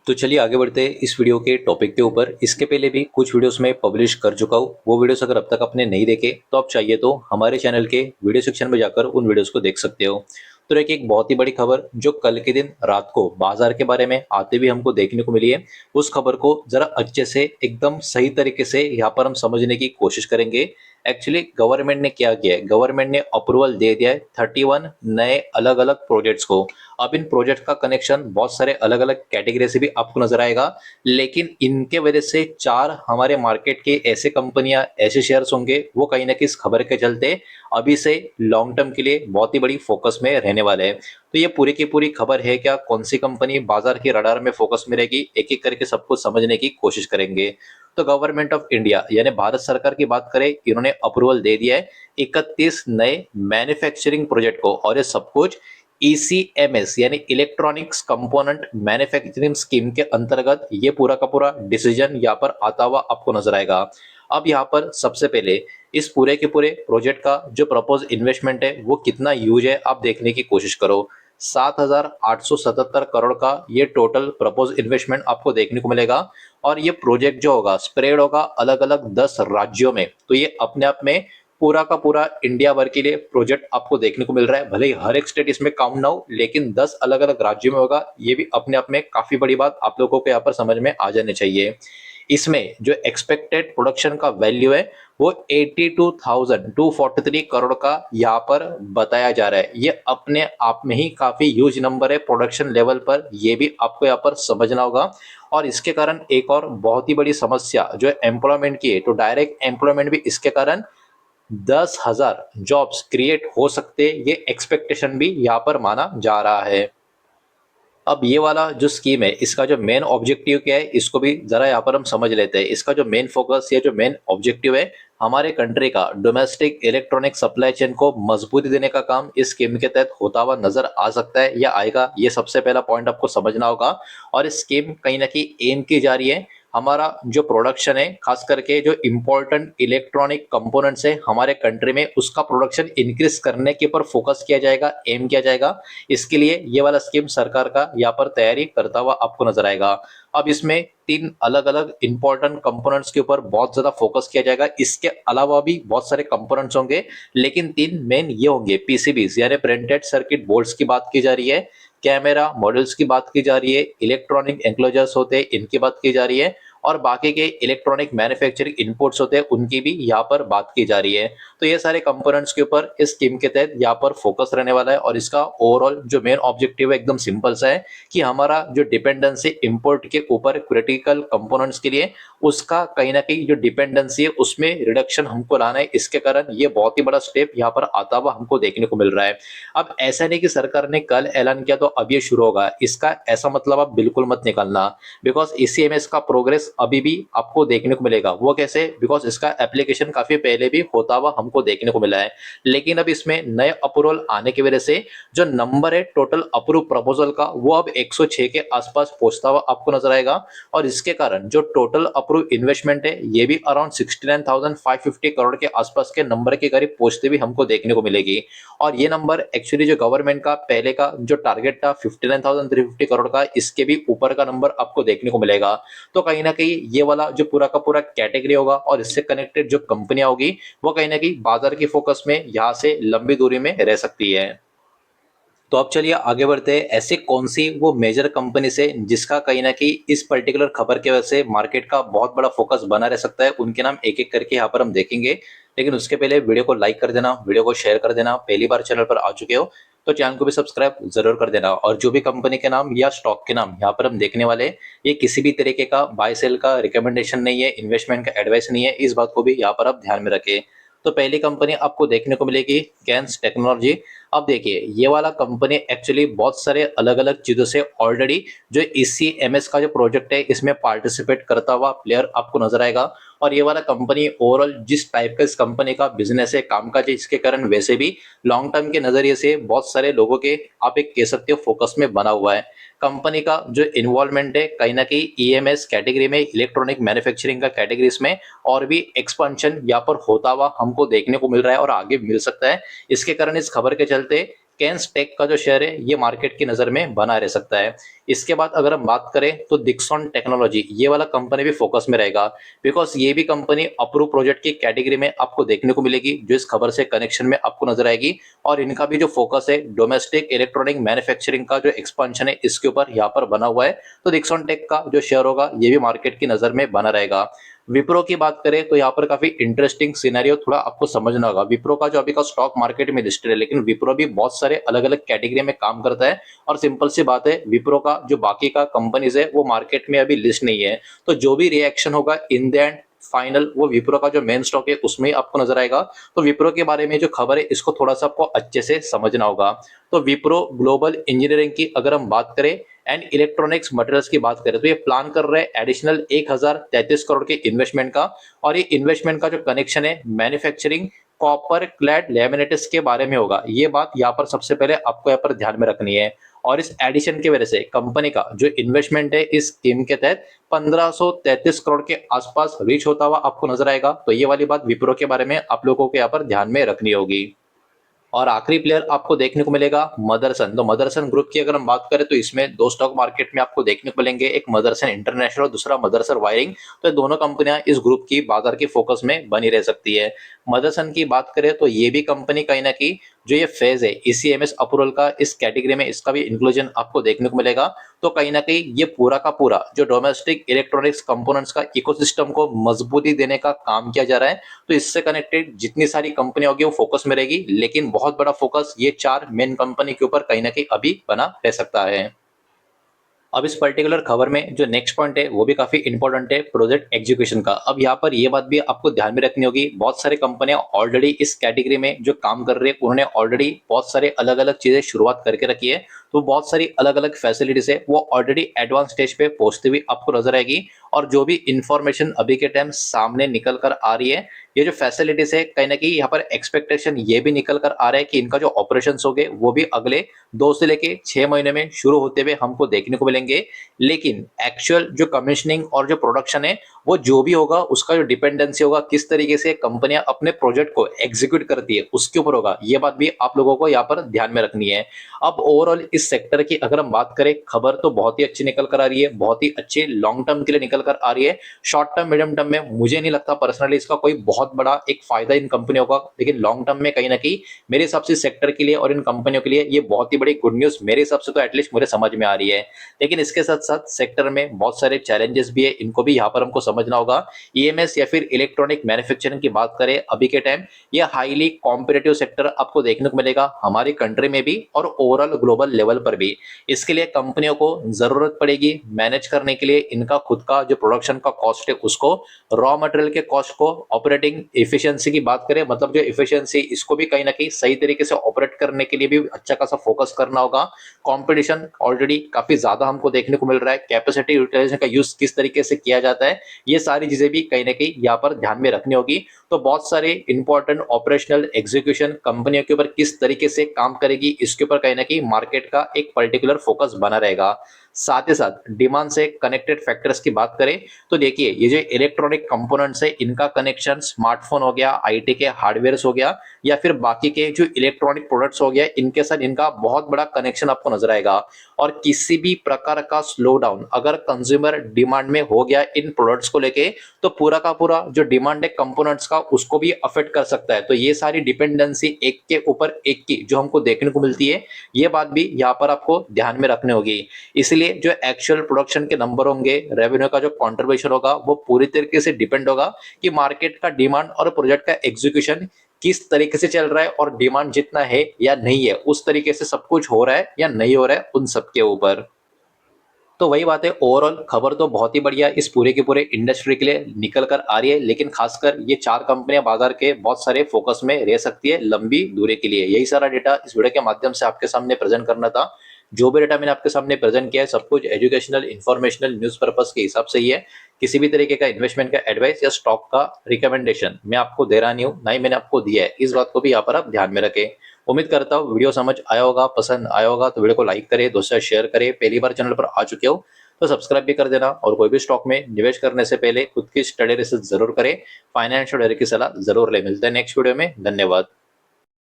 तो चलिए आगे बढ़ते हैं इस वीडियो के टॉपिक के ऊपर। इसके पहले भी कुछ वीडियोस में पब्लिश कर चुका हूँ। वो वीडियोस अगर अब तक आपने नहीं देखे तो आप चाहिए तो हमारे चैनल के वीडियो सेक्शन में जाकर उन वीडियोस को देख सकते हो। तो एक बहुत ही बड़ी खबर जो कल के दिन रात को बाजार के बारे में आते हुए हमको देखने को मिली है, उस खबर को जरा अच्छे से एकदम सही तरीके से यहाँ पर हम समझने की कोशिश करेंगे। एक्चुअली गवर्नमेंट ने क्या किया है, गवर्नमेंट ने अप्रूवल दे दिया है 31 नए अलग अलग प्रोजेक्ट्स को। अब इन प्रोजेक्ट का कनेक्शन बहुत सारे अलग अलग कैटेगरी से भी आपको नजर आएगा, लेकिन इनके वजह से चार हमारे मार्केट के ऐसे कंपनियां ऐसे शेयर्स होंगे वो कहीं ना कहीं इस खबर के चलते अभी से लॉन्ग टर्म के लिए बहुत ही बड़ी फोकस में रहने वाले हैं। तो ये पूरी की पूरी खबर है क्या, कौन सी कंपनी बाजार के रडार में फोकस में रहेगी, एक एक करके सबको समझने की कोशिश करेंगे। तो गवर्नमेंट ऑफ इंडिया यानी भारत सरकार की बात करें, इन्होंने अप्रूवल दे दिया है 31 नए मैन्युफैक्चरिंग प्रोजेक्ट को, और ये सब कुछ ईसीएमएस यानी इलेक्ट्रॉनिक्स कंपोनेंट मैन्युफैक्चरिंग स्कीम के अंतर्गत ये पूरा का पूरा डिसीजन यहाँ पर आता हुआ आपको नजर आएगा। अब यहाँ पर सबसे पहले इस पूरे के पूरे प्रोजेक्ट का जो प्रपोज इन्वेस्टमेंट है वो कितना यूज है आप देखने की कोशिश करो। 7,877 करोड़ का ये टोटल प्रपोज इन्वेस्टमेंट आपको देखने को मिलेगा, और ये प्रोजेक्ट जो होगा स्प्रेड होगा अलग अलग 10 राज्यों में। तो ये अपने आप में पूरा का पूरा इंडिया भर के लिए प्रोजेक्ट आपको देखने को मिल रहा है। भले ही हर एक स्टेट इसमें काउंट ना हो, लेकिन 10 अलग अलग राज्यों में होगा। ये भी अपने आप में काफी बड़ी बात आप लोगों को यहाँ पर समझ में आ जानी चाहिए। इसमें जो एक्सपेक्टेड प्रोडक्शन का वैल्यू है वो 82,243 करोड़ का यहाँ पर बताया जा रहा है। ये अपने आप में ही काफी ह्यूज नंबर है प्रोडक्शन लेवल पर, ये भी आपको यहाँ पर समझना होगा। और इसके कारण एक और बहुत ही बड़ी समस्या जो है एम्प्लॉयमेंट की है, तो डायरेक्ट एम्प्लॉयमेंट भी इसके कारण 10,000 जॉब्स क्रिएट हो सकते, ये एक्सपेक्टेशन भी यहाँ पर माना जा रहा है। अब ये वाला जो स्कीम है इसका जो मेन ऑब्जेक्टिव क्या है, इसको भी जरा यहाँ पर हम समझ लेते हैं। इसका जो मेन फोकस या जो मेन ऑब्जेक्टिव है, हमारे कंट्री का डोमेस्टिक इलेक्ट्रॉनिक सप्लाई चेन को मजबूती देने का काम इस स्कीम के तहत होता हुआ नजर आ सकता है या आएगा। ये सबसे पहला पॉइंट आपको समझना होगा। और इस स्कीम कहीं ना कहीं एम की जा रही है हमारा जो प्रोडक्शन है, खास करके जो इंपॉर्टेंट इलेक्ट्रॉनिक कंपोनेंट्स है हमारे कंट्री में, उसका प्रोडक्शन इंक्रीज करने के ऊपर फोकस किया जाएगा, एम किया जाएगा। इसके लिए ये वाला स्कीम सरकार का यहाँ पर तैयारी करता हुआ आपको नजर आएगा। अब इसमें तीन अलग अलग इंपॉर्टेंट कंपोनेंट्स के ऊपर बहुत ज्यादा फोकस किया जाएगा। इसके अलावा भी बहुत सारे कंपोनेंट्स होंगे, लेकिन तीन मेन ये होंगे। पीसीबीज यानी प्रिंटेड सर्किट बोर्ड्स की बात की जा रही है, कैमरा मॉडल्स की बात की जा रही है, इलेक्ट्रॉनिक एंक्लोजर्स होते हैं इनकी बात की जा रही है, और बाकी के इलेक्ट्रॉनिक मैन्युफैक्चरिंग इनपुट्स होते हैं उनकी भी यहाँ पर बात की जा रही है। तो ये सारे कंपोनेंट्स के ऊपर इस स्कीम के तहत यहाँ पर फोकस रहने वाला है। और इसका ओवरऑल जो मेन ऑब्जेक्टिव है एकदम सिंपल सा है कि हमारा जो डिपेंडेंसी इंपोर्ट के ऊपर क्रिटिकल कंपोनेंट्स के लिए, उसका कहीं ना कहीं जो डिपेंडेंसी है उसमें रिडक्शन हमको लाना है। इसके कारण ये बहुत ही बड़ा स्टेप यहाँ पर आता हुआ हमको देखने को मिल रहा है। अब ऐसा नहीं कि सरकार ने कल ऐलान किया तो अब ये शुरू होगा, इसका ऐसा मतलब आप बिल्कुल मत निकालना। बिकॉज ईसीएमएस का प्रोग्रेस अभी भी आपको देखने को मिलेगा। वो कैसे? बिकॉज इसका एप्लीकेशन काफी पहले भी होता हुआ हमको देखने को मिला है, लेकिन अब इसमें नए अप्रूवल आने की वजह से जो नंबर है टोटल अप्रूव प्रपोजल का वो अब 106 के आसपास पहुंचता हुआ आपको नजर आएगा। और इसके कारण जो टोटल अप्रूव इन्वेस्टमेंट है ये भी अराउंड 69,550 करोड़ के आसपास के नंबर के करीब पहुंचते भी हमको देखने को मिलेगी। और ये नंबर एक्चुअली जो गवर्नमेंट का पहले का जो टारगेट था 59,350 करोड़ का, इसके भी ऊपर का नंबर आपको देखने को मिलेगा। तो कहीं ना कहीं ये वाला जो पूरा का पूरा कैटेगरी होगा और इससे कनेक्टेड जो कंपनियां होगी वो कहीं ना कहीं बाजार की फोकस में यहाँ से लंबी दूरी में रह सकती है। तो अब चलिए आगे बढ़ते हैं। ऐसे कौन सी वो मेजर कंपनी से जिसका कहीं ना कहीं इस पर्टिकुलर खबर की वजह से मार्केट का बहुत बड़ा फोकस बना रह सकता है, उनके नाम एक एक करके यहाँ पर हम देखेंगे। लेकिन उसके पहले वीडियो को लाइक कर देना, वीडियो को शेयर कर देना। पहली बार चैनल पर आ चुके हो तो चैनल को भी सब्सक्राइब जरूर कर देना। और जो भी कंपनी के नाम या स्टॉक के नाम यहाँ पर हम देखने वाले हैं, ये किसी भी तरीके का बाय सेल का रिकमेंडेशन नहीं है, इन्वेस्टमेंट का एडवाइस नहीं है, इस बात को भी यहाँ पर आप ध्यान में रखें। तो पहली कंपनी आपको देखने को मिलेगी कैंस टेक्नोलॉजी। अब देखिए ये वाला कंपनी एक्चुअली बहुत सारे अलग अलग चीजों से ऑलरेडी जो ईसीएमएस का जो प्रोजेक्ट है इसमें पार्टिसिपेट करता हुआ प्लेयर आपको नजर आएगा। और ये वाला कंपनी ओवरऑल जिस टाइप का इस कंपनी का बिजनेस है, कामकाज है, इसके कारण वैसे भी लॉन्ग टर्म के नजरिए से बहुत सारे लोगों के आप एक कह सकते हो फोकस में बना हुआ है। कंपनी का जो इन्वॉल्वमेंट है कहीं ना कहीं ईएमएस कैटेगरी में, इलेक्ट्रॉनिक मैन्युफैक्चरिंग का कैटेगरीज में और भी एक्सपेंशन यहाँ पर होता हुआ हमको देखने को मिल रहा है और आगे मिल सकता है। इसके कारण इस खबर के चलते केन्स टेक का जो शेयर है ये मार्केट की नजर में बना रह सकता है। इसके बाद अगर हम बात करें तो डिक्सन टेक्नोलॉजी, ये वाला कंपनी भी फोकस में रहेगा, बिकॉज ये भी कंपनी अप्रूव प्रोजेक्ट की कैटेगरी में आपको देखने को मिलेगी, जो इस खबर से कनेक्शन में आपको नजर आएगी। और इनका भी जो फोकस है डोमेस्टिक इलेक्ट्रॉनिक मैन्युफैक्चरिंग का जो एक्सपांशन है इसके ऊपर यहाँ पर बना हुआ है। तो डिक्सन टेक का जो शेयर होगा ये भी मार्केट की नजर में बना रहेगा। विप्रो की बात करें तो यहाँ पर काफी इंटरेस्टिंग सिनेरियो थोड़ा आपको समझना होगा। विप्रो का जो अभी का स्टॉक मार्केट में लिस्टेड है, लेकिन विप्रो भी बहुत सारे अलग अलग कैटेगरी में काम करता है। और सिंपल सी बात है, विप्रो का जो बाकी का कंपनीज है वो मार्केट में अभी लिस्ट नहीं है। तो जो भी रिएक्शन होगा इन द एंड फाइनल वो विप्रो का जो मेन स्टॉक है उसमें ही आपको नजर आएगा। तो विप्रो के बारे में जो खबर है इसको थोड़ा सा आपको अच्छे से समझना होगा। तो विप्रो ग्लोबल इंजीनियरिंग की अगर हम बात करें एंड इलेक्ट्रॉनिक्स मटेरियल्स की बात करें तो ये प्लान कर रहे हैं एडिशनल 1033 करोड़ के इन्वेस्टमेंट का। और ये इन्वेस्टमेंट का जो कनेक्शन है मैन्युफैक्चरिंग कॉपर क्लैड लैमिनेट्स के बारे में होगा। ये बात यहाँ पर सबसे पहले आपको यहाँ पर ध्यान में रखनी है। और इस एडिशन की वजह से कंपनी का जो इन्वेस्टमेंट है इस स्कीम के तहत 1533 करोड़ के आसपास रीच होता हुआ आपको नजर आएगा। तो ये वाली बात विप्रो के बारे में आप लोगों को यहाँ पर ध्यान में रखनी होगी। और आखिरी प्लेयर आपको देखने को मिलेगा मदरसन। तो मदरसन ग्रुप की अगर हम बात करें तो इसमें दो स्टॉक मार्केट में आपको देखने को मिलेंगे, एक मदरसन इंटरनेशनल और दूसरा मदरसन वायरिंग। तो ये दोनों कंपनियां इस ग्रुप की बाजार के फोकस में बनी रह सकती है। मदरसन की बात करें तो ये भी कंपनी कहीं ना कहीं जो ये फेज है ईसीएमएस अप्रूवल का इस कैटेगरी में इसका भी इंक्लूजन आपको देखने को मिलेगा। तो कहीं ना कहीं ये पूरा का पूरा जो डोमेस्टिक इलेक्ट्रॉनिक्स कंपोनेंट्स का इकोसिस्टम को मजबूती देने का काम किया जा रहा है। तो इससे कनेक्टेड जितनी सारी कंपनियां होगी वो फोकस में रहेगी, लेकिन बहुत बड़ा फोकस ये चार मेन कंपनी के ऊपर कहीं ना कहीं अभी बना रह सकता है। अब इस पर्टिकुलर खबर में जो नेक्स्ट पॉइंट है वो भी काफी इंपॉर्टेंट है, प्रोजेक्ट एग्जीक्यूशन का। अब यहाँ पर ये बात भी आपको ध्यान में रखनी होगी, बहुत सारे कंपनियां ऑलरेडी इस कैटेगरी में जो काम कर रही है उन्होंने ऑलरेडी बहुत सारे अलग अलग चीजें शुरुआत करके रखी है। तो बहुत सारी अलग अलग फैसिलिटीज है वो ऑलरेडी एडवांस स्टेज पे पहुंचती हुई आपको नजर आएगी। और जो भी इंफॉर्मेशन अभी के टाइम सामने निकल कर आ रही है, ये जो फैसिलिटीज है कहीं ना कहीं यहाँ पर एक्सपेक्टेशन ये भी निकल कर आ रहा है कि इनका जो ऑपरेशन होंगे वो भी अगले 2 से लेके 6 महीने में शुरू होते हुए हमको देखने को मिलेंगे। लेकिन एक्चुअल जो कमीशनिंग और जो प्रोडक्शन है वो जो भी होगा उसका जो डिपेंडेंसी होगा, किस तरीके से कंपनियां अपने प्रोजेक्ट को एग्जीक्यूट करती है उसके ऊपर होगा। ये बात भी आप लोगों को यहाँ पर ध्यान में रखनी है। अब ओवरऑल इस सेक्टर की अगर हम बात करें, खबर तो बहुत ही अच्छी निकल कर आ रही है, बहुत ही अच्छी लॉन्ग टर्म के लिए निकल कर आ रही है। शॉर्ट टर्म मीडियम टर्म में मुझे नहीं लगता पर्सनली इसका कोई बहुत बड़ा एक फायदा इन कंपनियों का, लेकिन लॉन्ग टर्म में कहीं ना कहीं मेरे हिसाब से सेक्टर के लिए और इन कंपनियों के लिए ये बहुत ही बड़ी गुड न्यूज मेरे हिसाब से तो एटलीस्ट मुझे समझ में आ रही है। लेकिन इसके साथ साथ सेक्टर में बहुत सारे चैलेंजेस भी है, इनको भी यहाँ पर हमको समझना होगा। ईएमएस या फिर इलेक्ट्रॉनिक मैन्युफैक्चरिंग की बात करें अभी के टाइम, ये हाईली कॉम्पिटेटिव सेक्टर आपको देखने को मिलेगा हमारी कंट्री में भी और ओवरऑल ग्लोबल लेवल पर भी। इसके लिए कंपनियों को जरूरत पड़ेगी मैनेज करने के लिए इनका खुद का जो प्रोडक्शन का कॉस्ट है उसको, रॉ मटेरियल के कॉस्ट को, ऑपरेटिंग एफिशिएंसी की बात करें मतलब जो एफिशिएंसी इसको भी कहीं ना कहीं सही तरीके से ऑपरेट करने के लिए भी अच्छा खासा फोकस करना होगा। कंपटीशन ऑलरेडी काफी ज्यादा हमको देखने को मिल रहा है, कैपेसिटी यूटिलाइजेशन का यूज किस तरीके से किया जाता है, ये सारी चीजें भी कहीं ना कहीं यहाँ पर ध्यान में रखनी होगी। तो बहुत सारे इंपॉर्टेंट ऑपरेशनल एग्जीक्यूशन कंपनियों के ऊपर किस तरीके से काम करेगी इसके ऊपर कहीं ना कहीं मार्केट का एक पर्टिकुलर फोकस बना रहेगा। साथ ही साथ डिमांड से कनेक्टेड फैक्टर्स की बात करें तो देखिए ये जो इलेक्ट्रॉनिक कंपोनेंट्स है इनका कनेक्शन स्मार्टफोन हो गया, आईटी के हार्डवेयर हो गया या फिर बाकी के जो इलेक्ट्रॉनिक प्रोडक्ट्स हो गया, इनके साथ इनका बहुत बड़ा कनेक्शन आपको नजर आएगा। और किसी भी प्रकार का स्लो डाउन अगर कंज्यूमर डिमांड में हो गया इन प्रोडक्ट्स को लेके, तो पूरा का पूरा जो डिमांड है कंपोनेंट्स का उसको भी अफेक्ट कर सकता है। तो ये सारी डिपेंडेंसी एक के ऊपर एक की जो हमको देखने को मिलती है, ये बात भी यहाँ पर आपको ध्यान में रखनी होगी। इसलिए जो एक्चुअल प्रोडक्शन के नंबर होंगे, रेवेन्यू का जो कॉन्ट्रीब्यूशन होगा वो पूरी तरीके से डिपेंड होगा कि मार्केट का डिमांड और प्रोजेक्ट का एग्जीक्यूशन किस तरीके से चल रहा है और डिमांड जितना है या नहीं है उस तरीके से सब कुछ हो रहा है या नहीं हो रहा है उन सब के ऊपर। तो वही बात है, ओवरऑल खबर तो बहुत ही बढ़िया इस पूरे के पूरे इंडस्ट्री के लिए निकल कर आ रही है, लेकिन खासकर ये चार कंपनियां बाजार के बहुत सारे फोकस में रह सकती है लंबी दूरी के लिए। यही सारा डेटा इस वीडियो के माध्यम से आपके सामने प्रेजेंट करना था। जो भी डेटा मैंने आपके सामने प्रेजेंट किया है सब कुछ एजुकेशनल इंफॉर्मेशनल न्यूज पर्पस के हिसाब से ही है। किसी भी तरीके का इन्वेस्टमेंट का एडवाइस या स्टॉक का रिकमेंडेशन मैं आपको दे रहा नहीं हूँ, ना ही मैंने आपको दिया है, इस बात को भी यहाँ पर आप ध्यान में रखें। उम्मीद करता हूँ वीडियो समझ आया होगा, पसंद आया होगा तो वीडियो को लाइक करें, दोस्तों से शेयर करें। पहली बार चैनल पर आ चुके हो तो सब्सक्राइब भी कर देना और कोई भी स्टॉक में निवेश करने से पहले खुद की स्टडी रिसर्च जरूर करें, फाइनेंशियल एडवाइजर की सलाह जरूर ले। मिलते हैं नेक्स्ट वीडियो में, धन्यवाद।